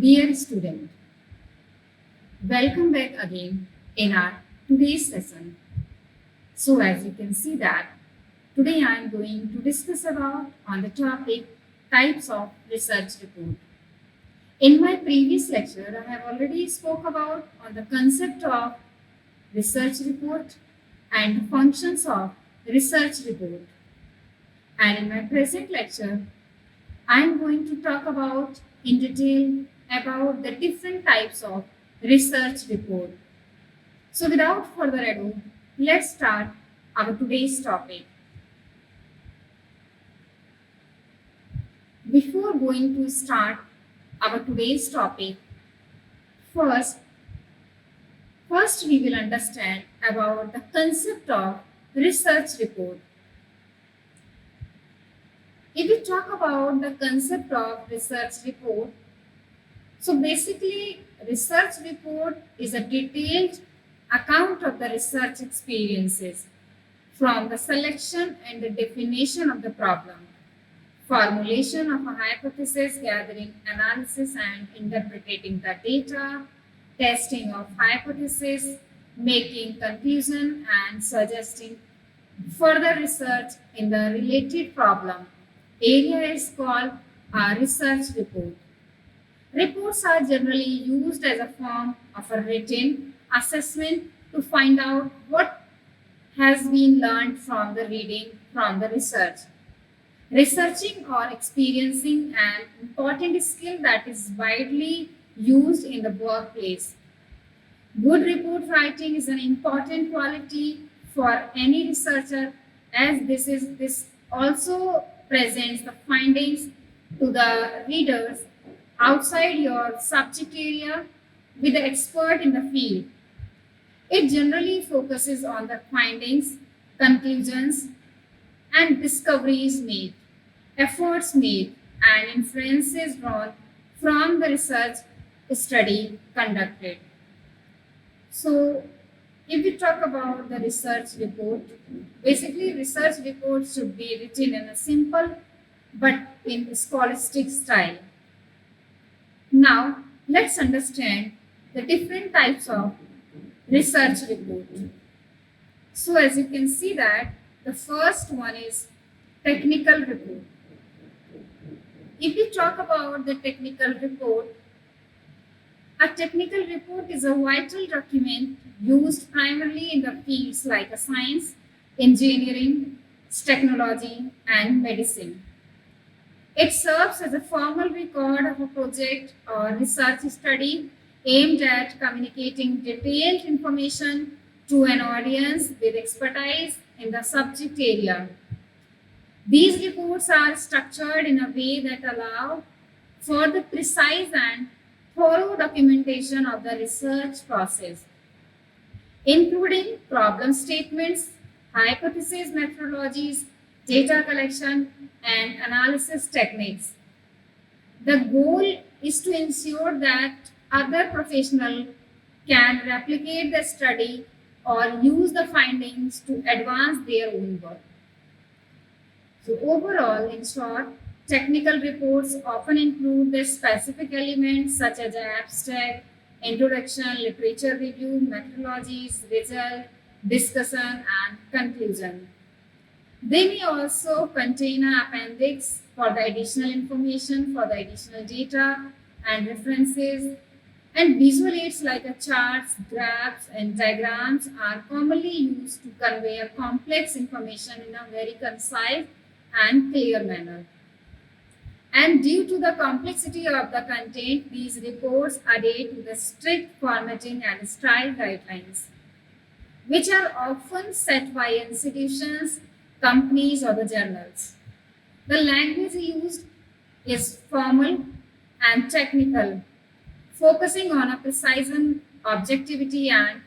Dear student, welcome back again in our today's session. So as you can see that today I am going to discuss about on the topic types of research report. In my previous lecture, I have already spoke about on the concept of research report and the functions of research report. And in my present lecture, I am going to talk about in detail about the different types of research report. So without further ado, let's start our today's topic. Before going to start our today's topic, first we will understand about the concept of research report. If we talk about the concept of research report, so basically research report is a detailed account of the research experiences from the selection and the definition of the problem, formulation of a hypothesis, gathering analysis and interpreting the data, testing of hypothesis, making conclusion and suggesting further research in the related problem area is called a research report. Reports are generally used as a form of a written assessment to find out what has been learned from the reading from the research. Researching or experiencing an important skill that is widely used in the workplace. Good report writing is an important quality for any researcher as this also presents the findings to the readers outside your subject area with the expert in the field. It generally focuses on the findings, conclusions, and discoveries made, efforts made, and inferences drawn from the research study conducted. So, if we talk about the research report, basically research reports should be written in a simple but in scholastic style. Now, let's understand the different types of research report. So, as you can see that the first one is technical report. If we talk about the technical report, a technical report is a vital document used primarily in the fields like science, engineering, technology, and medicine. It serves as a formal record of a project or research study aimed at communicating detailed information to an audience with expertise in the subject area. These reports are structured in a way that allow for the precise and thorough documentation of the research process, including problem statements, hypothesis methodologies, data collection, and analysis techniques. The goal is to ensure that other professionals can replicate the study or use the findings to advance their own work. So overall, in short, technical reports often include the specific elements such as abstract, introduction, literature review, methodologies, result, discussion, and conclusion. They may also contain an appendix for the additional information, for the additional data and references, and visual aids like charts, graphs, and diagrams are commonly used to convey a complex information in a very concise and clear manner. And due to the complexity of the content, these reports adhere to the strict formatting and style guidelines, which are often set by institutions, companies, or the journals. The language used is formal and technical, focusing on a precision, objectivity, and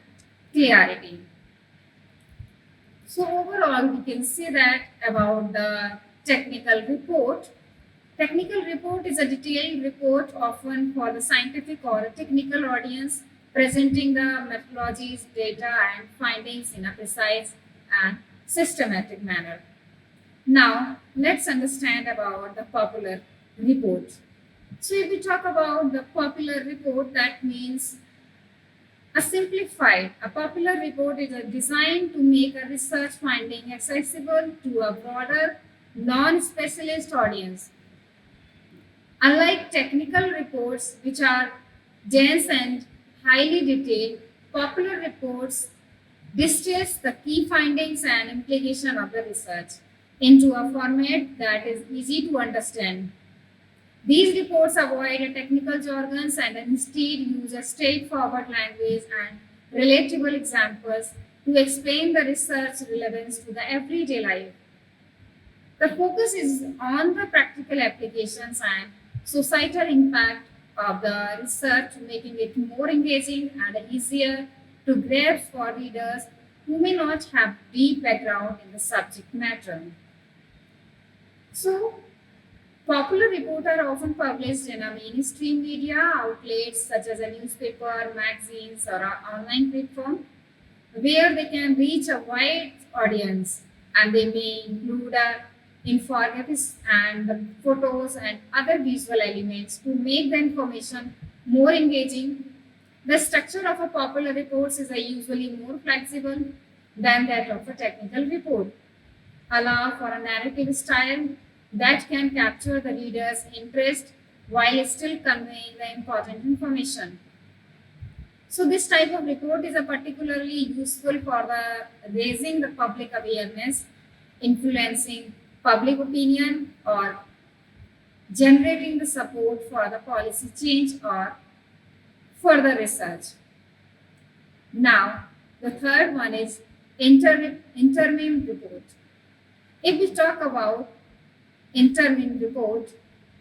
clarity. So overall, we can say that about the technical report. Technical report is a detailed report often for the scientific or a technical audience presenting the methodologies, data, and findings in a precise and systematic manner. Now, let's understand about the popular report. So if we talk about the popular report, that means a popular report is designed to make a research finding accessible to a broader, non-specialist audience. Unlike technical reports, which are dense and highly detailed, popular reports distills the key findings and implication of the research into a format that is easy to understand. These reports avoid technical jargons and instead use a straightforward language and relatable examples to explain the research relevance to the everyday life. The focus is on the practical applications and societal impact of the research, making it more engaging and easier to grasp for readers who may not have deep background in the subject matter. So, popular reports are often published in a mainstream media outlets such as a newspaper, magazines, or an online platform where they can reach a wide audience, and they may include infographics and the photos and other visual elements to make the information more engaging. The structure of a popular report is usually more flexible than that of a technical report, allow for a narrative style that can capture the reader's interest while still conveying the important information. So this type of report is a particularly useful for the raising the public awareness, influencing public opinion, or generating the support for the policy change or further research. Now, the third one is interim report. If we talk about interim report,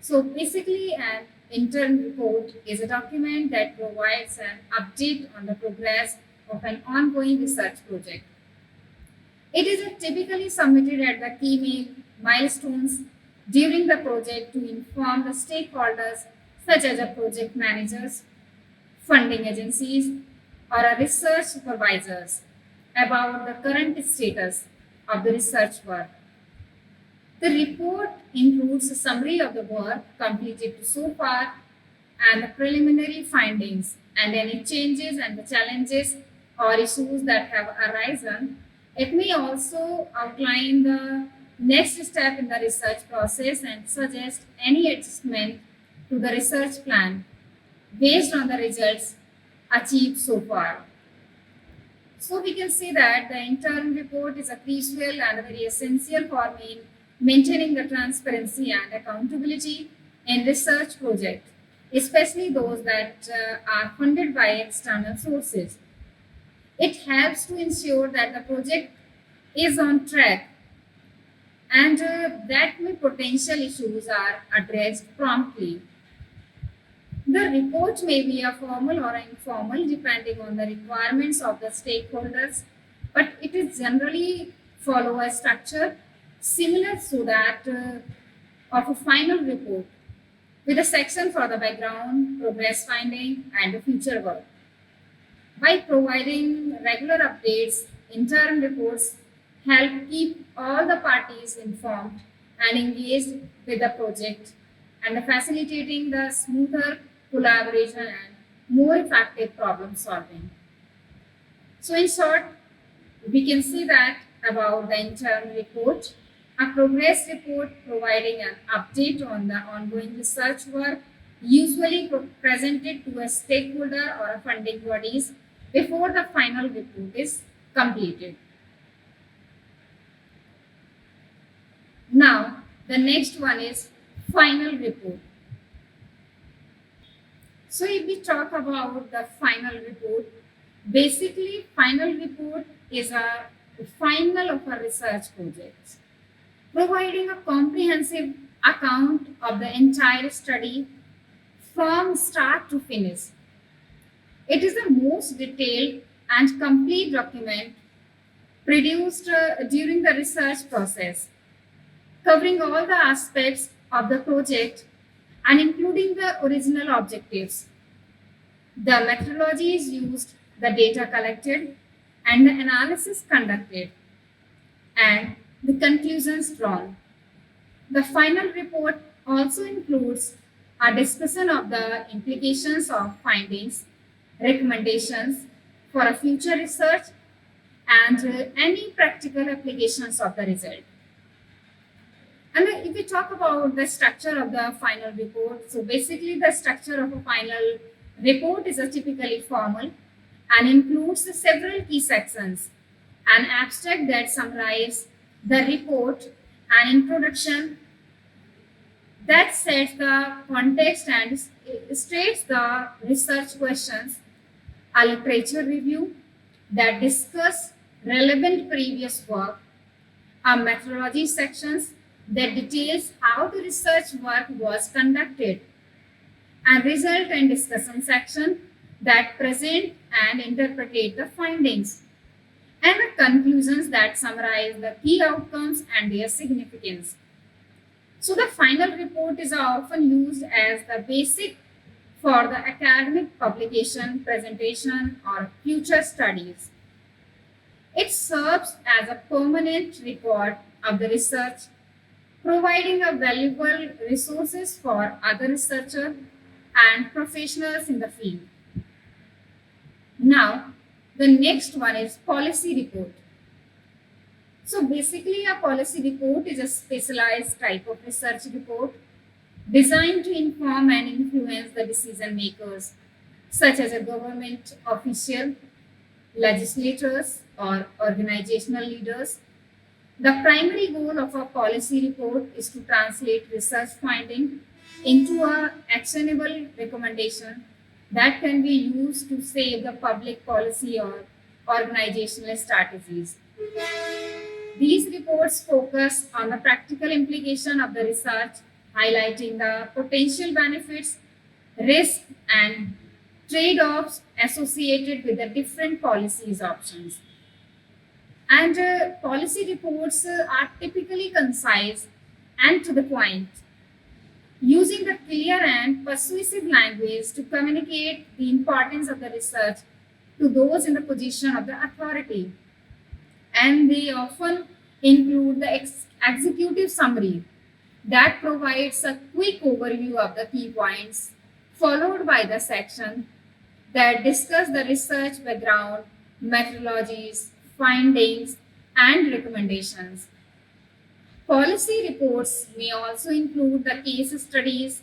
so basically an interim report is a document that provides an update on the progress of an ongoing research project. It is typically submitted at the key milestones during the project to inform the stakeholders such as the project managers, funding agencies, or a research supervisors about the current status of the research work. The report includes a summary of the work completed so far and the preliminary findings and any changes and the challenges or issues that have arisen. It may also outline the next step in the research process and suggest any adjustment to the research plan based on the results achieved so far. So we can see that the interim report is a crucial and very essential for maintaining the transparency and accountability in research projects, especially those that are funded by external sources. It helps to ensure that the project is on track and that potential issues are addressed promptly. The report may be a formal or informal depending on the requirements of the stakeholders, but it is generally follow a structure similar to that of a final report with a section for the background, progress finding, and the future work. By providing regular updates, interim reports help keep all the parties informed and engaged with the project and facilitating the smoother collaboration and more effective problem solving. So, in short, we can see that about the interim report, a progress report providing an update on the ongoing research work, usually presented to a stakeholder or a funding bodies before the final report is completed. Now, the next one is final report. So, if we talk about the final report, basically, final report is a final of a research project, providing a comprehensive account of the entire study from start to finish. It is the most detailed and complete document produced during the research process, covering all the aspects of the project and including the original objectives, the methodologies used, the data collected, and the analysis conducted, and the conclusions drawn. The final report also includes a discussion of the implications of findings, recommendations for a future research, and any practical applications of the result. And if we talk about the structure of the final report, so basically the structure of a final report is a typically formal and includes the several key sections, an abstract that summarizes the report, an introduction that sets the context and states the research questions, a literature review that discuss relevant previous work, a methodology sections that details how the research work was conducted, and result and discussion section that present and interpret the findings, and the conclusions that summarize the key outcomes and their significance. So the final report is often used as the basic for the academic publication, presentation, or future studies. It serves as a permanent record of the research, providing a valuable resources for other researchers and professionals in the field. Now, the next one is policy report. So basically, a policy report is a specialized type of research report designed to inform and influence the decision makers, such as a government official, legislators, or organizational leaders. The primary goal of a policy report is to translate research finding into a actionable recommendation that can be used to save the public policy or organizational strategies. These reports focus on the practical implication of the research, highlighting the potential benefits, risks, and trade-offs associated with the different policies options. And policy reports are typically concise and to the point, using the clear and persuasive language to communicate the importance of the research to those in the position of the authority. And they often include the executive summary that provides a quick overview of the key points, followed by the section that discuss the research background, methodologies, findings, and recommendations. Policy reports may also include the case studies,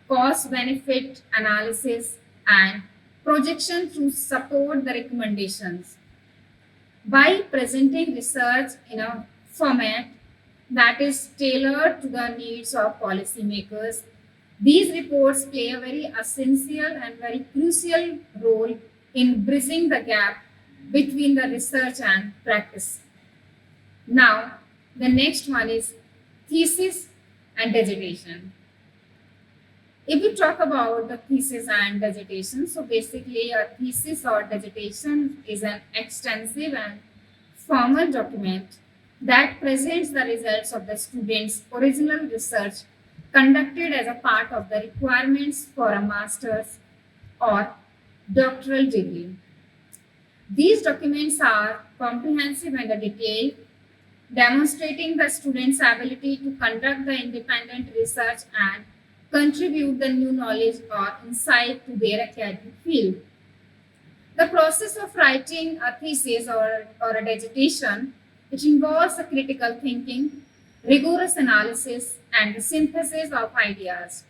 cost benefit analysis, and projection to support the recommendations. By presenting research in a format that is tailored to the needs of policymakers, these reports play a very essential and very crucial role in bridging the gap between the research and practice. Now, the next one is thesis and dissertation. If we talk about the thesis and dissertation, so basically a thesis or dissertation is an extensive and formal document that presents the results of the student's original research conducted as a part of the requirements for a master's or doctoral degree. These documents are comprehensive and detailed, demonstrating the student's ability to conduct the independent research and contribute the new knowledge or insight to their academic field. The process of writing a thesis or a dissertation, it involves a critical thinking, rigorous analysis, and the synthesis of ideas.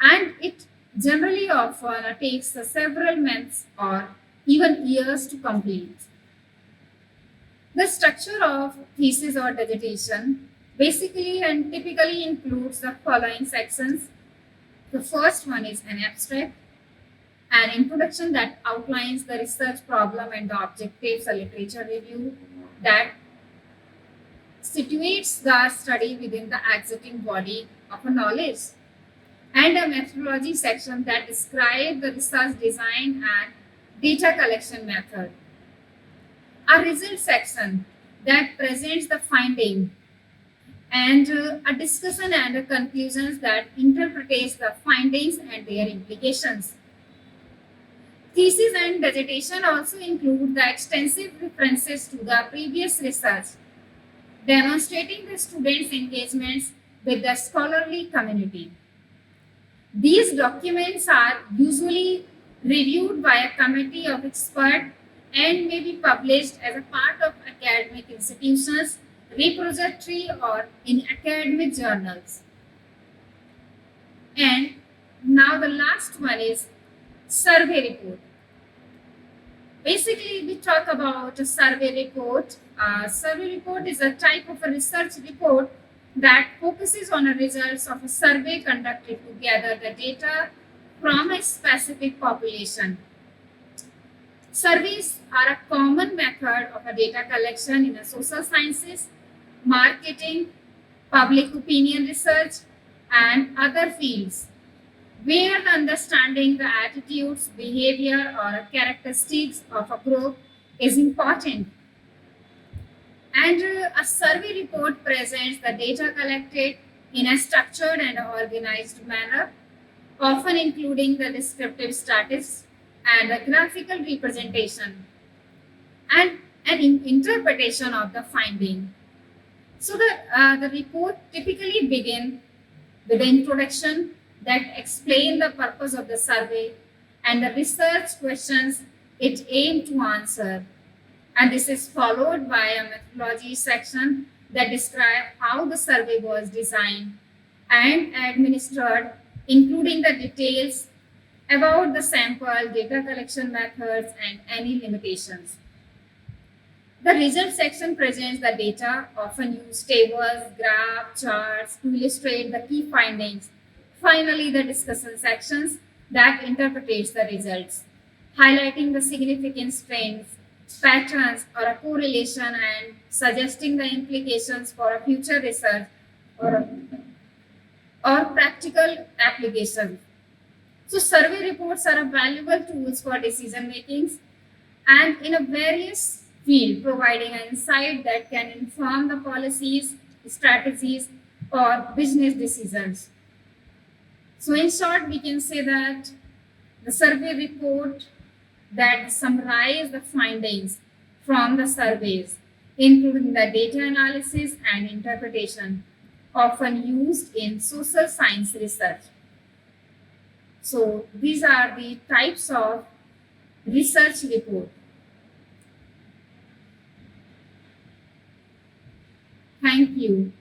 And it generally often takes several months or even years to complete. The structure of thesis or dissertation basically and typically includes the following sections. The first one is an abstract, an introduction that outlines the research problem and the objectives, a literature review that situates the study within the existing body of a knowledge, and a methodology section that describes the research design and data collection method. A result section that presents the finding and a discussion and a conclusions that interprets the findings and their implications. Thesis and dissertation also include the extensive references to the previous research, demonstrating the students' engagements with the scholarly community. These documents are usually reviewed by a committee of experts and may be published as a part of academic institutions, repository, or in academic journals. And now the last one is survey report. Basically, we talk about a survey report. A survey report is a type of a research report that focuses on the results of a survey conducted to gather the data from a specific population. Surveys are a common method of a data collection in the social sciences, marketing, public opinion research, and other fields where the understanding the attitudes, behavior, or characteristics of a group is important. And a survey report presents the data collected in a structured and organized manner, often including the descriptive statistics and a graphical representation and an interpretation of the finding. So the report typically begin with the introduction that explain the purpose of the survey and the research questions it aimed to answer. And this is followed by a methodology section that describe how the survey was designed and administered, including the details about the sample, data collection methods, and any limitations. The result section presents the data, often use tables, graphs, charts to illustrate the key findings. Finally, the discussion sections that interprets the results, highlighting the significant trends, patterns, or a correlation and suggesting the implications for a future research or, or practical applications. So, survey reports are a valuable tools for decision making and in a various field, providing an insight that can inform the policies, strategies, or business decisions. So, in short, we can say that the survey report that summarize the findings from the surveys, including the data analysis and interpretation, often used in social science research. So, these are the types of research report. Thank you.